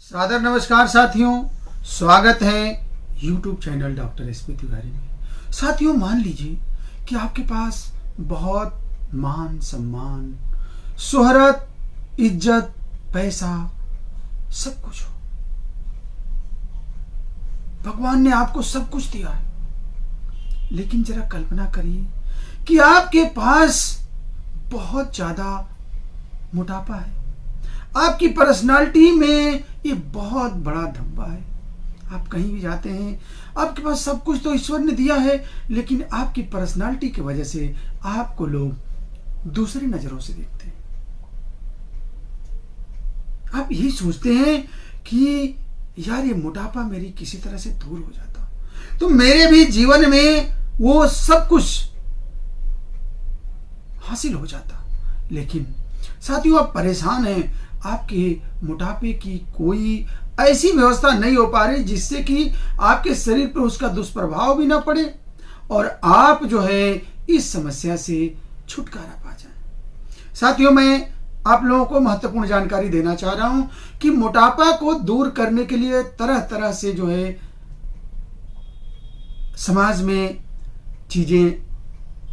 सादर नमस्कार साथियों, स्वागत है YouTube channel doctor SP Tiwari में। साथियों, मान लीजिए कि आपके पास बहुत मान सम्मान, शोहरत, इज्जत, पैसा सब कुछ हो। भगवान ने आपको सब कुछ दिया है, लेकिन जरा कल्पना करिए कि आपके पास बहुत ज्यादा मोटापा है। आपकी पर्सनालिटी में ये बहुत बड़ा धब्बा है। आप कहीं भी जाते हैं, आपके पास सब कुछ तो ईश्वर ने दिया है, लेकिन आपकी पर्सनालिटी की वजह से आपको लोग दूसरी नजरों से देखते हैं। आप यही सोचते हैं कि यार ये मोटापा मेरी किसी तरह से दूर हो जाता तो मेरे भी जीवन में वो सब कुछ हासिल हो जाता। लेकिन साथियों, आप परेशान हैं। आपके मोटापे की कोई ऐसी व्यवस्था नहीं हो पा रही जिससे कि आपके शरीर पर उसका दुष्प्रभाव भी ना पड़े और आप जो है इस समस्या से छुटकारा पा जाएं। साथियों, मैं आप लोगों को महत्वपूर्ण जानकारी देना चाह रहा हूं कि मोटापा को दूर करने के लिए तरह तरह से जो है समाज में चीजें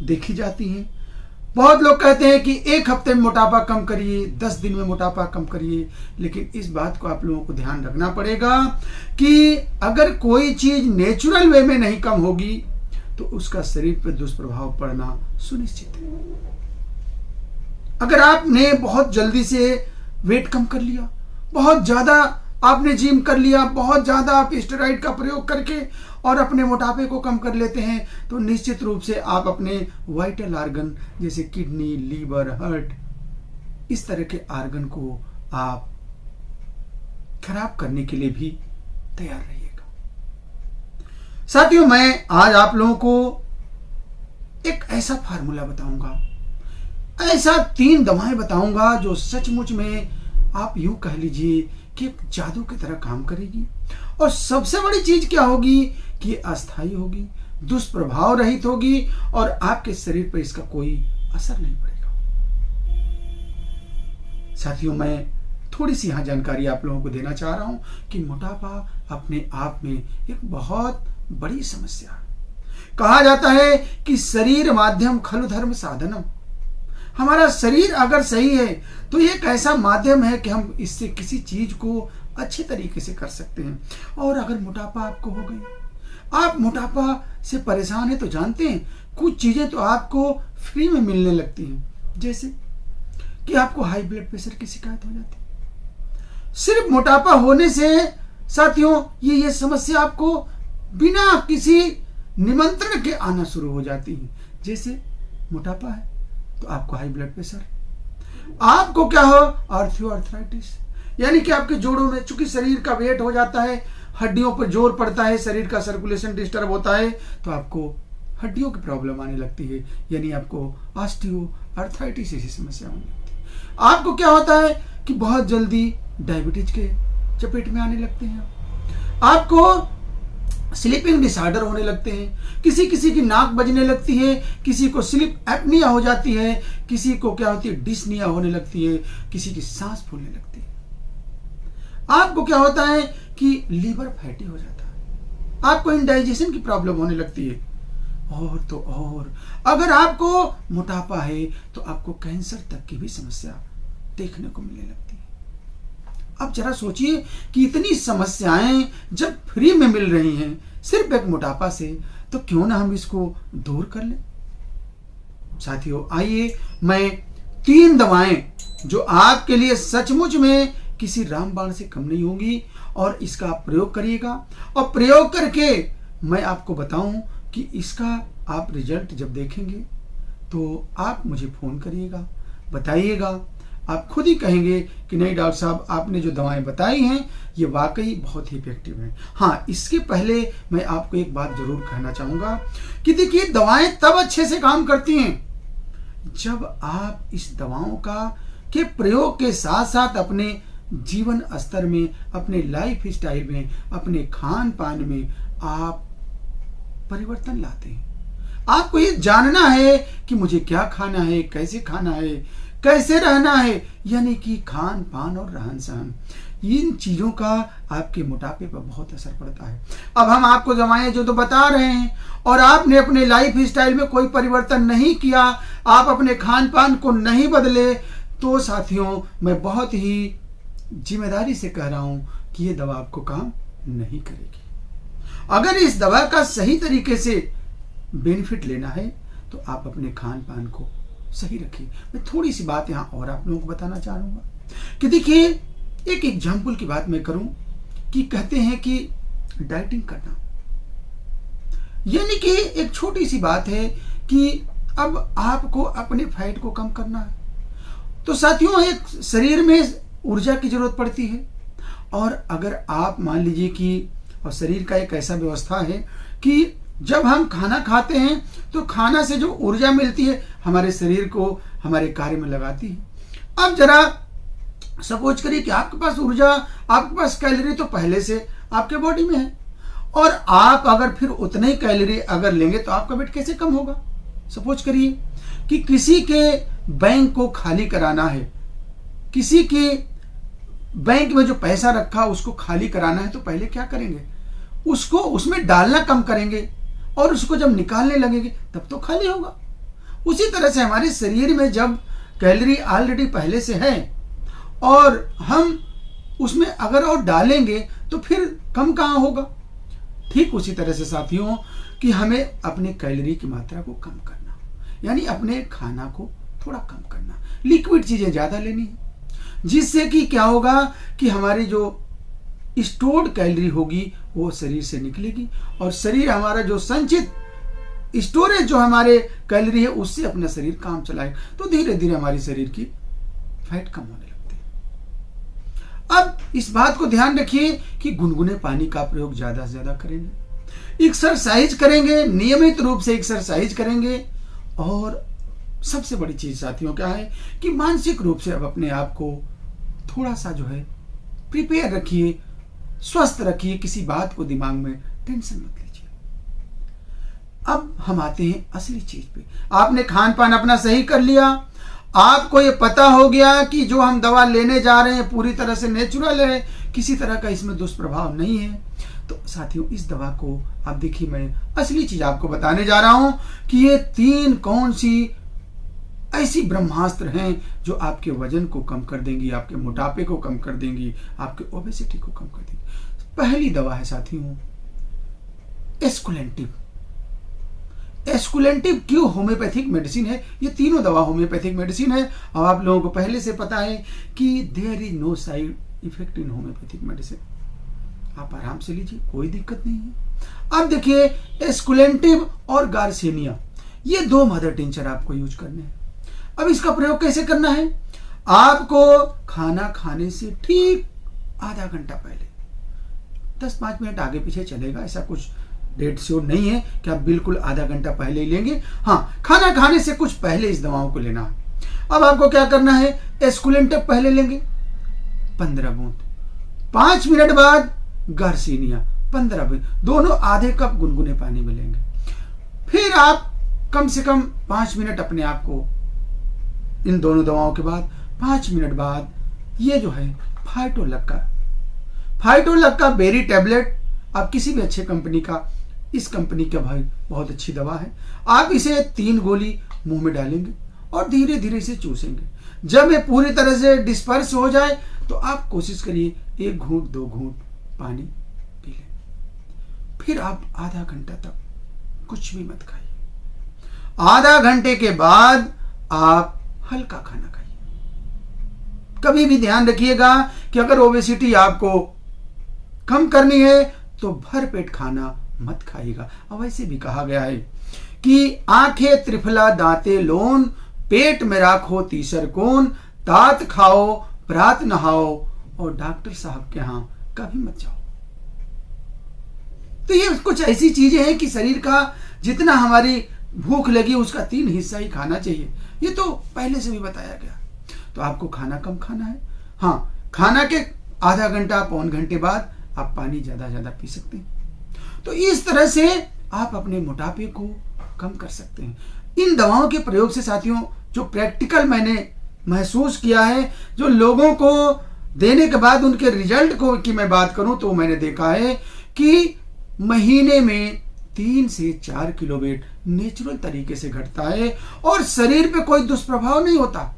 देखी जाती हैं। बहुत लोग कहते हैं कि 1 हफ्ते में मोटापा कम करिए, 10 दिन में मोटापा कम करिए, लेकिन इस बात को आप लोगों को ध्यान रखना पड़ेगा कि अगर कोई चीज नेचुरल वे में नहीं कम होगी तो उसका शरीर पर दुष्प्रभाव पड़ना सुनिश्चित है। अगर आपने बहुत जल्दी से वेट कम कर लिया, बहुत ज्यादा आपने जिम कर लिया, बहुत ज्यादा आप स्टेरॉइड का प्रयोग करके और अपने मोटापे को कम कर लेते हैं, तो निश्चित रूप से आप अपने वाइटल ऑर्गन जैसे किडनी, लीवर, हार्ट, इस तरह के ऑर्गन को आप खराब करने के लिए भी तैयार रहिएगा। साथियों, मैं आज आप लोगों को एक ऐसा फार्मूला बताऊंगा, ऐसा 3 दवाएं बताऊंगा जो सचमुच में आप यूं कह लीजिए कि जादू की तरह काम करेगी। और सबसे बड़ी चीज क्या होगी कि ये अस्थायी होगी, दुष्प्रभाव रहित होगी और आपके शरीर पर इसका कोई असर नहीं पड़ेगा। साथियों, मैं थोड़ी सी यहां जानकारी आप लोगों को देना चाह रहा हूं कि मोटापा अपने आप में एक बहुत बड़ी समस्या है। कहा जाता है कि शरीर माध्यम खलु धर्म साधनम। हमारा शरीर अगर सही है तो ये एक ऐसा माध्यम है कि हम इससे किसी चीज को अच्छे तरीके से कर सकते हैं। और अगर मोटापा आपको हो गई, आप मोटापा से परेशान हैं, तो जानते हैं कुछ चीजें तो आपको फ्री में मिलने लगती हैं, जैसे कि आपको हाई ब्लड प्रेशर की शिकायत हो जाती है। सिर्फ मोटापा होने से साथियों ये समस्या आपको बिना किसी निमंत्रण के आना शुरू हो जाती है। जैसे मोटापा है तो आपको हाई ब्लड प्रेशर, आपको क्या हो आर्थराइटिस, यानी कि आपके जोड़ों में चूंकि शरीर का वेट हो जाता है, हड्डियों पर जोर पड़ता है, शरीर का सर्कुलेशन डिस्टर्ब होता है, तो आपको हड्डियों की प्रॉब्लम आने लगती है, यानी आपको ऑस्टियो आर्थराइटिस जैसी समस्या होने लगती है। आपको क्या होता है कि बहुत जल्दी डायबिटीज के चपेट में आने लगते हैं, आपको स्लीपिंग डिसऑर्डर होने लगते हैं, किसी किसी की नाक बजने लगती है, किसी को स्लीप एपनिया हो जाती है, किसी को क्या होती है डिस्निया होने लगती है, किसी की सांस फूलने लगती है। आपको क्या होता है कि लीवर फैटी हो जाता है, आपको इंडाइजेशन की प्रॉब्लम होने लगती है। और तो और अगर आपको मोटापा है तो आपको कैंसर तक की भी समस्या देखने को मिलने लगती है। अब जरा सोचिए कि इतनी समस्याएं जब फ्री में मिल रही हैं सिर्फ एक मोटापा से, तो क्यों ना हम इसको दूर कर लें। साथियों, आइए मैं 3 दवाएं जो आपके लिए सचमुच में किसी रामबाण से कम नहीं होंगी और इसका आप प्रयोग करिएगा, और प्रयोग करके मैं आपको बताऊं कि इसका आप रिजल्ट जब देखेंगे तो आप मुझे फोन करिएगा, बताइएगा। आप खुद ही कहेंगे कि नहीं डॉक्टर साहब, आपने जो दवाएं बताई हैं ये वाकई बहुत ही इफेक्टिव हैं। हाँ, इसके पहले मैं आपको एक बात जरूर कहना चाहूंगा कि देखिए, दवाएं तब अच्छे से काम करती हैं जब आप इस दवाओं के प्रयोग के साथ साथ अपने जीवन स्तर में, अपने लाइफ स्टाइल में, अपने खान पान में आप परिवर्तन लाते हैं। आपको ये जानना है कि मुझे क्या खाना है, कैसे खाना है, कैसे रहना है, यानी कि खान पान और रहन सहन, इन चीज़ों का आपके मोटापे पर बहुत असर पड़ता है। अब हम आपको दवाएं जो तो बता रहे हैं और आपने अपने लाइफ स्टाइल में कोई परिवर्तन नहीं किया, आप अपने खान पान को नहीं बदले, तो साथियों मैं बहुत ही जिम्मेदारी से कह रहा हूं कि ये दवा आपको काम नहीं करेगी। अगर इस दवा का सही तरीके से बेनिफिट लेना है तो आप अपने खान पान को सही रखिए। मैं थोड़ी सी बात यहाँ और आप लोगों को बताना चाहूँगा कि देखिए, एक एग्जाम्पल की बात मैं करूं कि कहते हैं कि डाइटिंग करना, यानी कि एक छोटी सी बात है कि अब आपको अपने फैट को कम करना है। तो साथियों, एक शरीर में ऊर्जा की जरूरत पड़ती है, और अगर आप मान लीजिए कि और शरीर का एक ऐसा व्यवस्था है कि जब हम खाना खाते हैं तो खाना से जो ऊर्जा मिलती है हमारे शरीर को हमारे कार्य में लगाती है। अब जरा सपोज करिए कि आपके पास ऊर्जा, आपके पास कैलोरी तो पहले से आपके बॉडी में है, और आप अगर फिर उतने ही कैलोरी अगर लेंगे तो आपका वेट कैसे कम होगा। सपोज करिए कि किसी के बैंक को खाली कराना है, किसी के बैंक में जो पैसा रखा उसको खाली कराना है, तो पहले क्या करेंगे, उसको उसमें डालना कम करेंगे, और उसको जब निकालने लगेंगे तब तो खाली होगा। उसी तरह से हमारे शरीर में जब कैलोरी ऑलरेडी पहले से है और हम उसमें अगर और डालेंगे तो फिर कम कहाँ होगा। ठीक उसी तरह से साथियों कि हमें अपने कैलोरी की मात्रा को कम करना, यानी अपने खाना को थोड़ा कम करना, लिक्विड चीजें ज्यादा लेनी है, जिससे कि क्या होगा कि हमारी जो स्टोर्ड कैलोरी होगी वो शरीर से निकलेगी, और शरीर हमारा जो संचित स्टोरेज जो हमारे कैलोरी है उससे अपना शरीर काम चलाएगा, तो धीरे धीरे हमारी शरीर की फैट कम होने लगती है। अब इस बात को ध्यान रखिए कि गुनगुने पानी का प्रयोग ज्यादा से ज्यादा करेंगे, एक्सरसाइज करेंगे, नियमित रूप से एक्सरसाइज करेंगे, और सबसे बड़ी चीज साथियों क्या है कि मानसिक रूप से अब अपने आप को थोड़ा सा जो है प्रिपेयर रखिए, स्वस्थ रखिए, किसी बात को दिमाग में टेंशन मत लीजिए। अब हम आते हैं असली चीज पे। आपने खान पान अपना सही कर लिया, आपको ये पता हो गया कि जो हम दवा लेने जा रहे हैं पूरी तरह से नेचुरल है, किसी तरह का इसमें दुष्प्रभाव नहीं है, तो साथियों इस दवा को आप देखिए, मैं असली चीज आपको बताने जा रहा हूं कि ये 3 कौन सी ऐसी ब्रह्मास्त्र हैं जो आपके वजन को कम कर देंगी, आपके मोटापे को कम कर देंगी, आपके ओबेसिटी को कम कर देंगी। पहली दवा है साथियों एस्कुलेंटिव। एस्कुलेंटिव क्यों होम्योपैथिक मेडिसिन है, ये तीनों दवा होम्योपैथिक मेडिसिन है, और आप लोगों को पहले से पता है कि there is no side effect in homeopathic medicine. आप आराम से लीजिए, कोई दिक्कत नहीं है। अब देखिए, एस्कुलेंटिव और गार्सिनिया, ये 2 मदर टिंचर आपको यूज करने हैं। अब इसका प्रयोग कैसे करना है, आपको खाना खाने से ठीक आधा घंटा पहले, 10-5 मिनट आगे पीछे चलेगा, ऐसा कुछ डेट श्योर नहीं है कि आप बिल्कुल आधा घंटा पहले ही लेंगे। हाँ, खाना खाने से कुछ पहले इस दवाओं को लेना है। अब आपको क्या करना है, एस्कुलेंटिव पहले लेंगे 15 बूंद, 5 मिनट बाद गार्सिनिया 15 बूंद, दोनों आधे कप गुनगुने पानी में लेंगे। फिर आप कम से कम 5 मिनट अपने आप को, इन दोनों दवाओं के बाद 5 मिनट बाद ये जो है फाइटोलक्का बेरी टैबलेट, आप किसी भी अच्छे कंपनी का, इस कंपनी का भाई बहुत अच्छी दवा है, आप इसे 3 गोली मुंह में डालेंगे और धीरे धीरे इसे चूसेंगे। जब ये पूरी तरह से डिस्पर्स हो जाए तो आप कोशिश करिए 1 घूंट 2 घूंट पानी पी लें। फिर आप आधा घंटा तक कुछ भी मत खाइए। आधा घंटे के बाद आप हल्का खाना खाइए। कभी भी ध्यान रखिएगा कि अगर ओबेसिटी आपको कम करनी है तो भर पेट खाना मत खाइएगा। अब वैसे भी कहा गया है कि आंखें त्रिफला दांते लोन, पेट में राखो तीसर कोन, तात खाओ प्रात नहाओ और डॉक्टर साहब के यहां कभी मत जाओ। तो ये कुछ ऐसी चीजें हैं कि शरीर का जितना हमारी भूख लगी उसका 3 हिस्सा ही खाना चाहिए। ये तो पहले से भी बताया गया। तो आपको खाना कम खाना है। हाँ, खाना के आधा घंटा पौन घंटे बाद आप पानी ज्यादा पी सकते हैं। तो इस तरह से आप अपने मोटापे को कम कर सकते हैं। इन दवाओं के प्रयोग से साथियों जो प्रैक्टिकल मैंने महसूस किया है, जो लोगों को देने के बाद उनके रिजल्ट को की मैं बात करूं तो मैंने देखा है कि महीने में 3 से 4 किलो वेट नेचुरल तरीके से घटता है और शरीर पे कोई दुष्प्रभाव नहीं होता।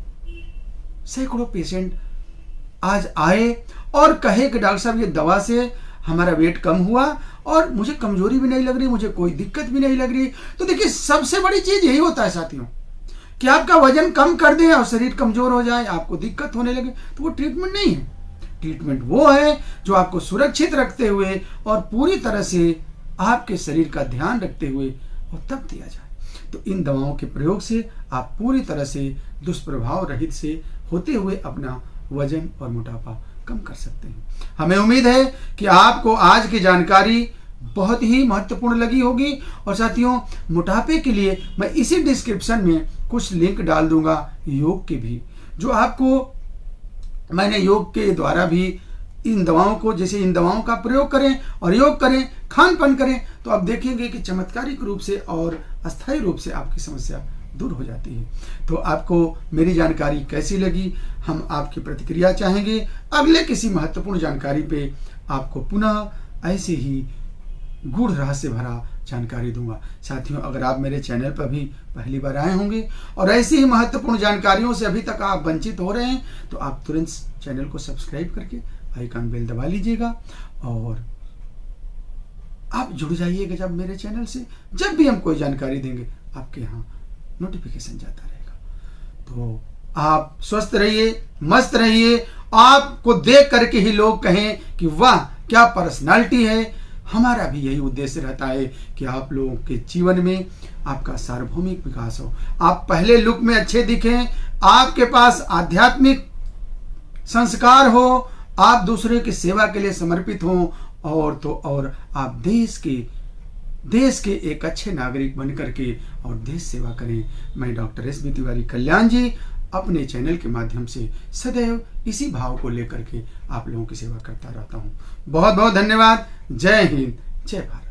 सैकड़ों पेशेंट आज आए और कहे कि डॉक्टर साहब ये दवा से हमारा वेट कम हुआ और मुझे कमजोरी भी नहीं लग रही, मुझे कोई दिक्कत भी नहीं लग रही। तो देखिए सबसे बड़ी चीज यही होता है साथियों कि आपका वजन कम कर दें और शरीर कमजोर हो जाए, आपको दिक्कत होने लगे, तो वो ट्रीटमेंट नहीं है। ट्रीटमेंट वो है जो आपको सुरक्षित रखते हुए और पूरी तरह से आपके शरीर का ध्यान रखते हुए और तब दिया जाए। तो इन दवाओं के प्रयोग से आप पूरी तरह से दुष्प्रभाव रहित से होते हुए अपना वजन और मोटापा कम कर सकते हैं। हमें उम्मीद है कि आपको आज की जानकारी बहुत ही महत्वपूर्ण लगी होगी। और साथियों, मोटापे के लिए मैं इसी डिस्क्रिप्शन में कुछ लिंक डाल दूंगा योग के भी, जो आपको मैंने योग के द्वारा भी इन दवाओं को, जैसे इन दवाओं का प्रयोग करें और योग करें, खान पान करें, तो आप देखेंगे कि चमत्कारिक रूप से और अस्थायी रूप से आपकी समस्या दूर हो जाती है। तो आपको मेरी जानकारी कैसी लगी, हम आपकी प्रतिक्रिया चाहेंगे। अगले किसी महत्वपूर्ण जानकारी पे आपको पुनः ऐसे ही गूढ़ रहस्य भरा जानकारी दूंगा। साथियों, अगर आप मेरे चैनल पर भी पहली बार आए होंगे और ऐसी ही महत्वपूर्ण जानकारियों से अभी तक आप वंचित हो रहे हैं, तो आप तुरंत चैनल को सब्सक्राइब करके आइकन बेल दबा लीजिएगा और आप जुड़ जाइएगा जब मेरे चैनल से जब भी हम कोई जानकारी देंगे आपके यहाँ नोटिफिकेशन जाता रहेगा। तो आप स्वस्थ रहिए, मस्त रहिए, आपको देख करके ही लोग कहें कि वाह क्या पर्सनालिटी है। हमारा भी यही उद्देश्य रहता है कि आप लोगों के जीवन में आपका सार्वभौमिक विकास हो, आप पहले लुक में अच्छे दिखें, आपके पास आध्यात्मिक संस्कार हो, आप दूसरे की सेवा के लिए समर्पित हों और आप देश के एक अच्छे नागरिक बन करके और देश सेवा करें। मैं डॉक्टर एस बी तिवारी कल्याण जी अपने चैनल के माध्यम से सदैव इसी भाव को लेकर के आप लोगों की सेवा करता रहता हूं। बहुत बहुत धन्यवाद। जय हिंद, जय भारत।